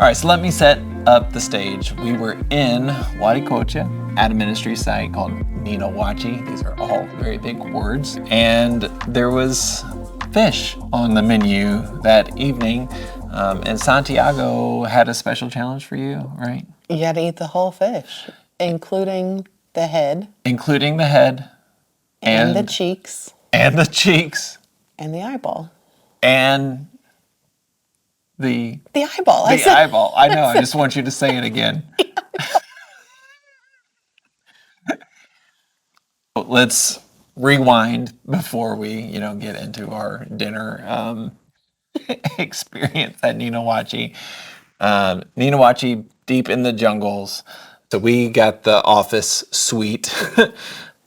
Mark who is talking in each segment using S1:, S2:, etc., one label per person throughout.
S1: All right, so let me set up the stage. We were in Huaricocha at a ministry site called Ninawachi. These are all very big words. And there was fish on the menu that evening. And Santiago had a special challenge for you, right?
S2: You had to eat the whole fish, including the head.
S1: Including the head.
S2: And the cheeks.
S1: And the cheeks.
S2: And the eyeball.
S1: And the
S2: eyeball.
S1: The eyeball. I know. I just want you to say it again. Let's rewind before we, get into our dinner experience at Ninawachi. Ninawachi, deep in the jungles. So we got the office suite.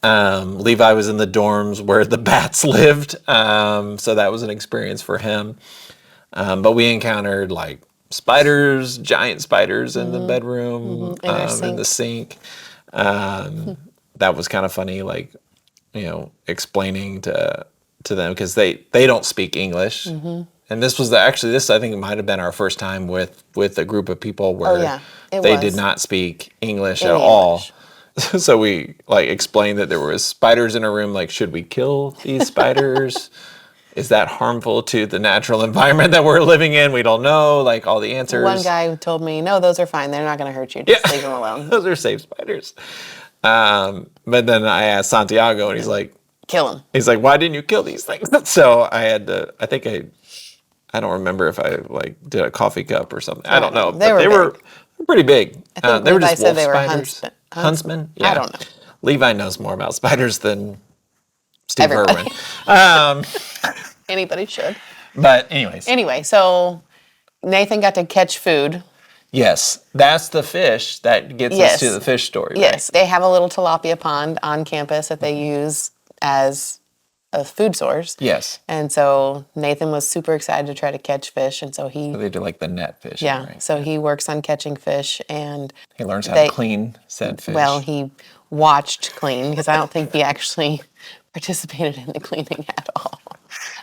S1: Levi was in the dorms where the bats lived. So that was an experience for him. But we encountered like spiders, giant spiders in the bedroom, in the sink. That was kind of funny, like, explaining to them because they don't speak English. And this was I think it might have been our first time with a group of people where they did not speak English at all. So we explained that there was spiders in a room. Like, should we kill these spiders? Is that harmful to the natural environment that we're living in? We don't know, all the answers.
S2: One guy told me, no, those are fine. They're not going to hurt you. Just leave them alone.
S1: Those are safe spiders. But then I asked Santiago, and he's like,
S2: kill them.
S1: He's like, why didn't you kill these things? So I had to, I don't remember if I did a coffee cup or something. I don't know. They were pretty big.
S2: I think
S1: they were
S2: Levi
S1: just
S2: said
S1: wolf
S2: they were
S1: spiders. Huntsman? Yeah.
S2: I don't know.
S1: Levi knows more about spiders than Steve Irwin.
S2: Anybody should.
S1: But anyways.
S2: Anyway, so Nathan got to catch food.
S1: Yes, that's the fish that gets us to the fish story.
S2: Yes, they have a little tilapia pond on campus that they use as a food source.
S1: Yes.
S2: And so Nathan was super excited to try to catch fish, and so
S1: they do the net fish.
S2: Yeah,
S1: right?
S2: So he works on catching fish, and
S1: he learns how to clean said fish.
S2: Well, he watched clean because I don't think he actually participated in the cleaning at all.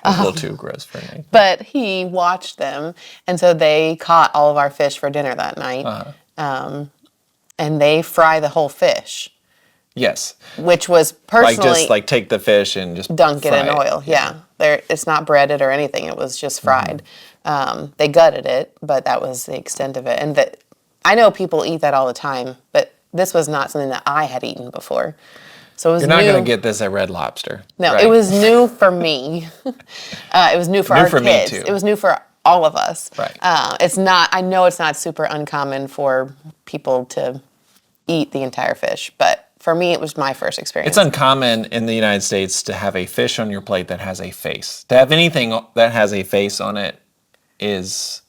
S1: A little too gross for me.
S2: But he watched them, and so they caught all of our fish for dinner that night. And they fry the whole fish. Yes. Which was personally...
S1: just take the fish and just
S2: dunk it in oil. Yeah. It's not breaded or anything. It was just fried. They gutted it, but that was the extent of it. And I know people eat that all the time, but this was not something that I had eaten before. So it was
S1: You're not going to get this at Red Lobster.
S2: No, right? It was new for me. It was new for our kids. Me too. It was new for all of us.
S1: Right.
S2: I know it's not super uncommon for people to eat the entire fish, but for me, it was my first experience.
S1: It's uncommon in the United States to have a fish on your plate that has a face. To have anything that has a face on it is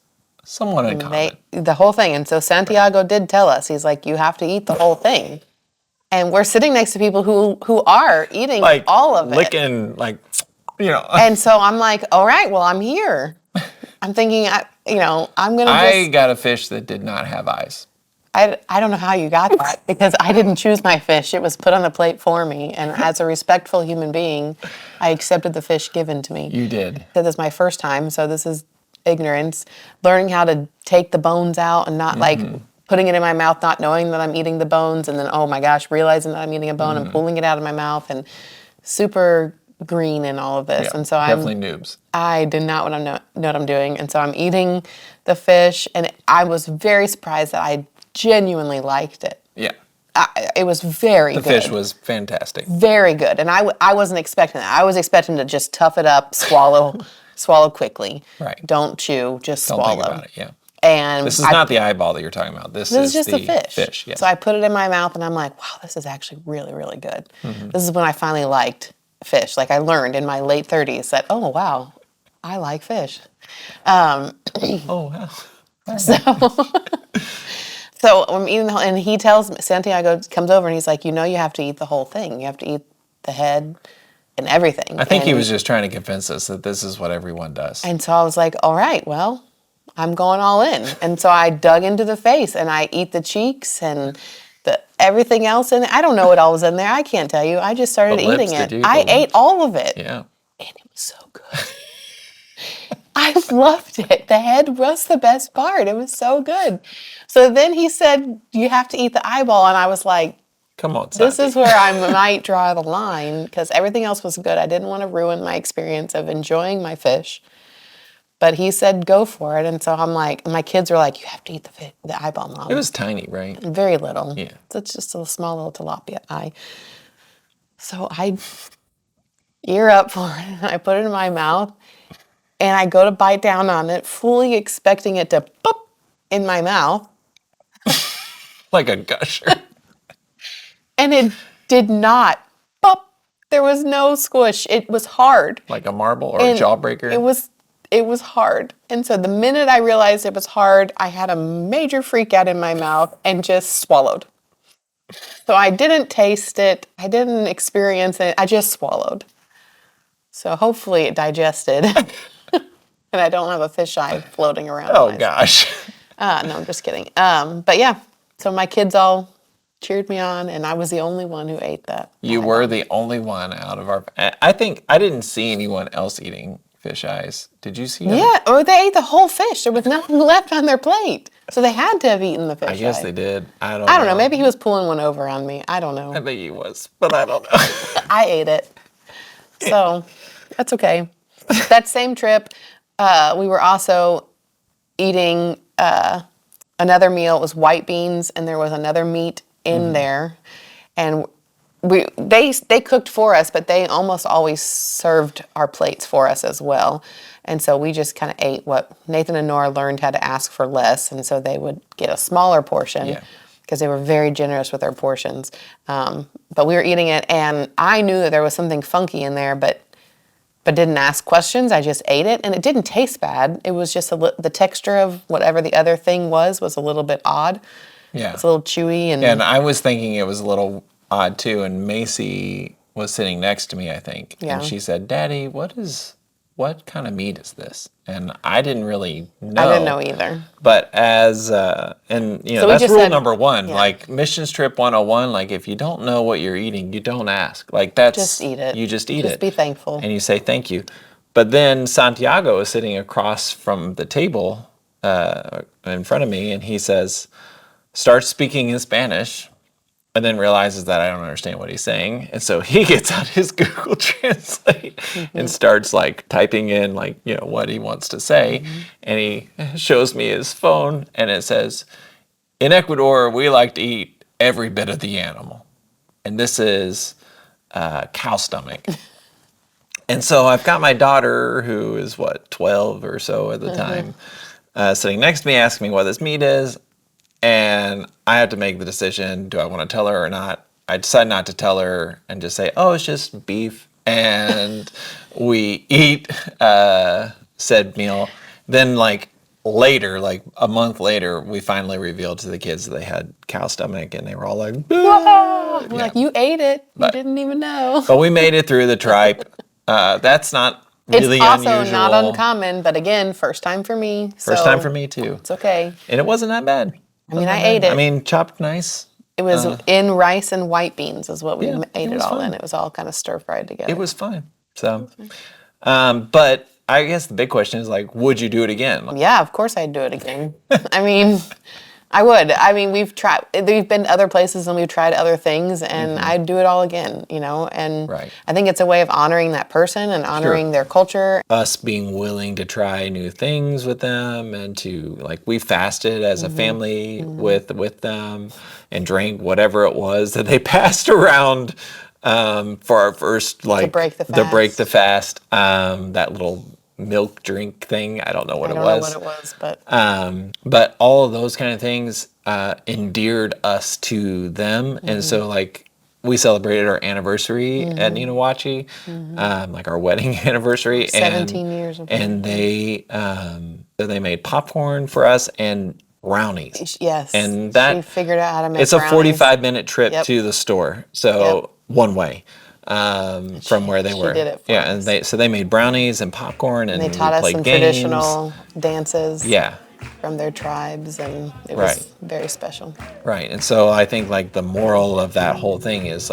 S1: somewhat uncommon.
S2: The whole thing. And so Santiago did tell us, he's like, you have to eat the whole thing. And we're sitting next to people who are eating all of it.
S1: Licking,
S2: And so I'm like, all right, well, I'm here. I'm thinking, I'm going to
S1: I got a fish that did not have eyes.
S2: I don't know how you got that because I didn't choose my fish. It was put on the plate for me. And as a respectful human being, I accepted the fish given to me.
S1: You did.
S2: So this is my first time, so this is ignorance. Learning how to take the bones out and not putting it in my mouth, not knowing that I'm eating the bones, and then, oh my gosh, realizing that I'm eating a bone and pulling it out of my mouth, and super green in all of this.
S1: Yeah,
S2: and so
S1: definitely noobs.
S2: I did not know what I'm doing. And so I'm eating the fish, and I was very surprised that I genuinely liked it.
S1: Yeah.
S2: It was very good.
S1: The fish was fantastic.
S2: Very good. And I wasn't expecting that. I was expecting to just tough it up, swallow quickly.
S1: Right.
S2: Don't chew, just swallow.
S1: Don't think about it, yeah.
S2: And
S1: this is not the eyeball that you're talking about. This is
S2: just the
S1: fish. Yes.
S2: So I put it in my mouth, and I'm like, wow, this is actually really, really good. This is when I finally liked fish. I learned in my late 30s that, oh, wow, I like fish.
S1: Oh, wow.
S2: So I'm eating the whole, and he tells me, Santiago comes over, and he's like, you have to eat the whole thing. You have to eat the head and everything.
S1: I think he was just trying to convince us that this is what everyone does.
S2: And so I was like, all right, well, I'm going all in. And so I dug into the face, and I eat the cheeks and everything else in it. I don't know what all was in there. I can't tell you. I just started eating it. I ate all of it.
S1: Yeah.
S2: And it was so good. I loved it. The head was the best part. It was so good. So then he said, you have to eat the eyeball. And I was like,
S1: Come on,
S2: this
S1: Sandy.
S2: is where I might draw the line because everything else was good. I didn't want to ruin my experience of enjoying my fish. But he said, go for it. And so I'm like, my kids were like, you have to eat the eyeball, Mom.
S1: It was tiny, right?
S2: Very little.
S1: Yeah.
S2: So it's just a small little tilapia eye. So I ear up for it. And I put it in my mouth. And I go to bite down on it, fully expecting it to pop in my mouth.
S1: Like a gusher.
S2: And it did not pop. There was no squish. It was hard.
S1: Like a marble or
S2: And
S1: a jawbreaker.
S2: It was hard. And so the minute I realized it was hard, I had a major freak out in my mouth and just swallowed. So I didn't taste it. I didn't experience it. I just swallowed. So hopefully it digested. And I don't have a fisheye floating around.
S1: Oh, gosh.
S2: No, I'm just kidding. But yeah, so my kids all cheered me on, and I was the only one who ate that.
S1: You were the only one out of our... I think I didn't see anyone else eating fish eyes. Did you see them?
S2: Yeah, or they ate the whole fish. There was nothing left on their plate. So they had to have eaten the fish
S1: I guess
S2: eye.
S1: they did. I don't
S2: know. Maybe he was pulling one over on me. I don't know.
S1: I think he was, but I don't know.
S2: I ate it. So that's okay. That same trip, we were also eating another meal. It was white beans, and there was another meat in there. And they cooked for us, but they almost always served our plates for us as well. And so we just kind of ate what Nathan and Nora learned how to ask for less, and so they would get a smaller portion because they were very generous with their portions. But we were eating it, and I knew that there was something funky in there, but didn't ask questions. I just ate it, and it didn't taste bad. It was just the texture of whatever the other thing was a little bit odd.
S1: Yeah.
S2: It's a little chewy.
S1: And I was thinking it was a little odd, too, and Macy was sitting next to me, I think.
S2: Yeah.
S1: And she said, Daddy, what kind of meat is this? And I didn't really know.
S2: I didn't know either.
S1: But that's rule number one.
S2: Yeah.
S1: Like Missions Trip 101, like if you don't know what you're eating, you don't ask. Like that's...
S2: Just eat it.
S1: You just eat it.
S2: Just be thankful.
S1: And you say thank you. But then Santiago is sitting across from the table in front of me, and he starts speaking in Spanish, and then realizes that I don't understand what he's saying. And so he gets out his Google Translate and starts like typing in what he wants to say. And he shows me his phone, and it says, in Ecuador, we like to eat every bit of the animal. And this is cow stomach. And so I've got my daughter, who is 12 or so at the time, sitting next to me, asking me what this meat is. And I had to make the decision, do I want to tell her or not? I decided not to tell her and just say, oh, it's just beef. And we eat said meal. Then later, a month later, we finally revealed to the kids that they had cow stomach, and they were all like,
S2: whoa! Yeah. Like, you ate it. You didn't even know.
S1: But we made it through the tripe. That's not really unusual.
S2: It's also not uncommon, but again, first time for me.
S1: First time for me, too.
S2: It's okay.
S1: And it wasn't that bad.
S2: I ate it.
S1: I mean, chopped nice.
S2: It was in rice and white beans is what we ate it all
S1: fun.
S2: in. It was all kind of stir-fried together.
S1: It was fun. So, but I guess the big question is, would you do it again?
S2: Yeah, of course I'd do it again. I mean, I would. I mean, we've been to other places and we've tried other things, and I'd do it all again, and
S1: Right.
S2: I think it's a way of honoring that person and honoring their culture.
S1: Us being willing to try new things with them, and to we fasted as a family with them, and drank whatever it was that they passed around for our first
S2: To break the fast.
S1: That little milk drink thing. I don't know what it was.
S2: I don't know what it was,
S1: but all of those kind of things endeared us to them, and so we celebrated our anniversary at Ninawachi, our wedding anniversary,
S2: 17 years of
S1: and they made popcorn for us and brownies.
S2: Yes,
S1: and that
S2: she figured out how to make.
S1: It's a
S2: brownies.
S1: 45-minute trip to the store, so one way. From where they were.
S2: She did it for
S1: us. And they made brownies and popcorn, and
S2: they taught us some
S1: games.
S2: traditional dances.
S1: Yeah.
S2: From their tribes, and it was very special.
S1: Right. And so I think the moral of that whole thing is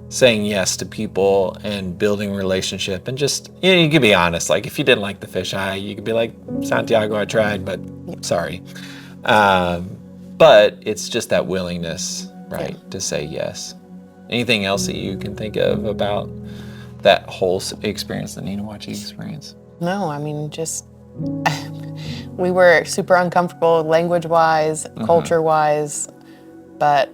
S1: saying yes to people and building relationship, and just, you could be honest. Like, if you didn't like the fisheye, you could be like, Santiago, I tried, but sorry. But it's just that willingness, right, to say yes. Anything else that you can think of about that whole experience, the Ninawachi experience?
S2: No, I mean, just we were super uncomfortable language-wise, culture-wise, but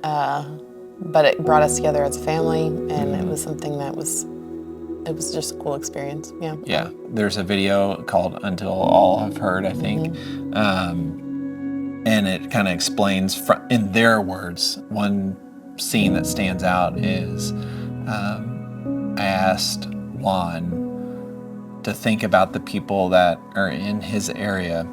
S2: it brought us together as a family, and it was something that it was just a cool experience. Yeah.
S1: Yeah. There's a video called Until All Have Heard, I think. And it kind of explains in their words. One scene that stands out is I asked Juan to think about the people that are in his area.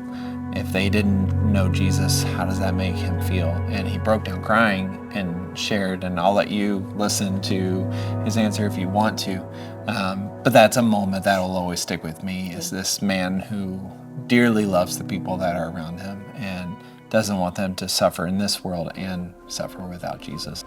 S1: If they didn't know Jesus, how does that make him feel? And he broke down crying and shared, and I'll let you listen to his answer if you want to. But that's a moment that'll always stick with me, is this man who dearly loves the people that are around him and doesn't want them to suffer in this world and suffer without Jesus.